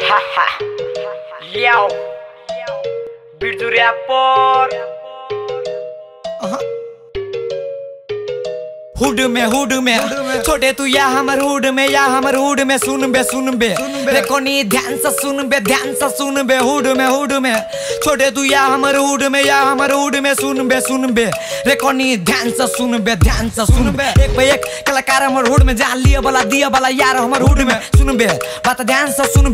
Haha. Yo. Birdu rapper. Hood में छोटे तू या हमर हुड में सुन बे रे कोनी ध्यान से सुन बे हुड में छोटे तू या हमर हुड में सुन बे रे कोनी ध्यान से सुन बे एक पे एक कलाकार हमर हुड में जान दिया वाला यार हमर हुड में सुन बे बात ध्यान से सुन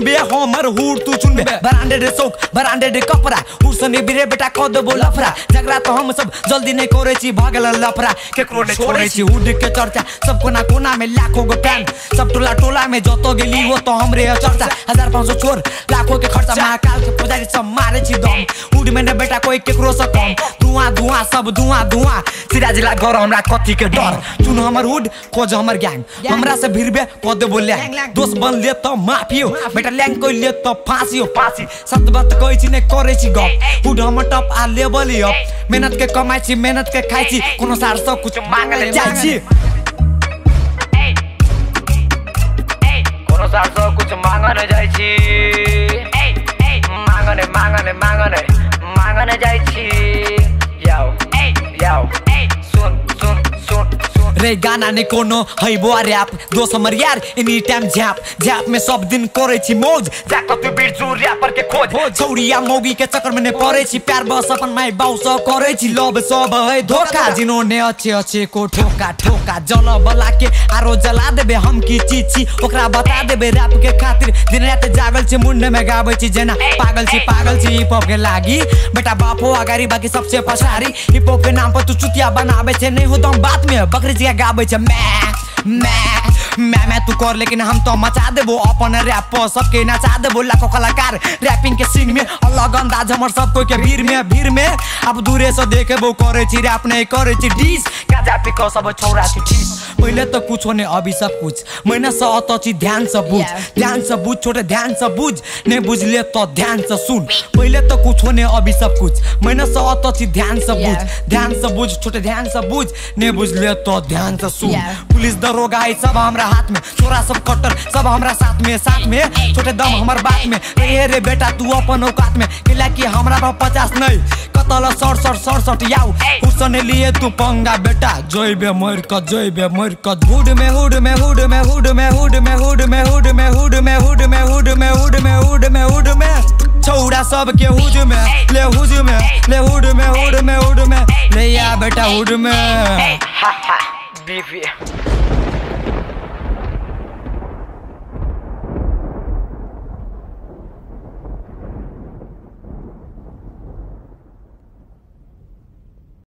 बे हमर हुड तू सुन बे ब्रांडेड शौक ब्रांडेड कपड़ा हुसने बिरे बेटा कद दो लफरा झगड़ा तो हम सब जल्दी नहीं करे छी भागल लफरा केकरो ने छोड़े छी हुड के चर्चा सब कोना में लाखों गो फैन सब टोला में जतो गेली वो तो हमरे चर्चा 1500 छोर लाखों के खर्चा महाकाल के पुजारी सब मारे छी दम हुड में ने बेटा कोई केकरो से कम धुआं सब धुआं सिरा जिला घर हमरा कथी के डर चुन हमर हुड खोज हमर गैंग हमरा से भिरबे कद बोले दोस्त बन ले तो माफी हो बेटा लैंग कोई ले तो फांसी सत बात कहै छी ने करे छी गप हुड हमर टॉप आ लेवल अप मेहनत के कमाई छी मेहनत के खाई छी कोनो सार सब कुछ मांगले जाई छी कोनो सार सब कुछ मांगने जाई छी मांगने जाई छी याओ सुन रे गाना ने कोनो है बो रैप दोस्त हमर यार एनी टाइम झैप में सब दिन करे छी मौज जाको तू बिरजू रैपर के खोज छौड़िया मौगी के चक्कर में ने पड़े छी प्यार बस अपन माई बाऊ सब करे छी लव सब है धोखा जिन्होंने अच्छे को ठोका जल बला के आरो जला देबे हम की चीज छी ओकरा बता देबे रैप के खातिर दिन रात जागल छी मुंड में गाबै छी जेना पागल छी हिप हॉप के लागी बेटा बापो अगारी बाकी सबसे पछारी हिप हॉप के नाम पर तू चुतिया बनाबे छे नहीं हो दम बात में बकरी गाबै छ मैं तू कर लेकिन हम तो मचा देबो अपन रैप सबके नचा देबो लाखों कलाकार रैपिंग के सीन में अलग अंदाज हमर सब कोई के भीड़ में अब दूरे से देखेबो करे छी रैप नहीं करे छी डिस गाजा पिको सब छोरा छी ठिस पहले तो कुछ होने अभी सब कुछ मैंने से अत छी ध्यान से बुझ छोटे ध्यान से बुझ नहीं बुझले तो ध्यान से सुन पहले तो कुछ होने अभी सब कुछ मैंने से अत छी ध्यान से बुझ छोटे ध्यान से बुझ नहीं बुझले तो ध्यान से सुन पुलिस दरोगा है सब हमरा हाथ में छोरा सब कट्टर सब हमरा साथ में छोटे दम हमर बात में रे बेटा तू अपन औकात में किला कि हमरा 50 नहीं कतल 67 याओ हुसने लिए तू पंगा बेटा जोइबे मर क हुड में छौड़ा सब के हुड में ले या बेटा हुड में बीफी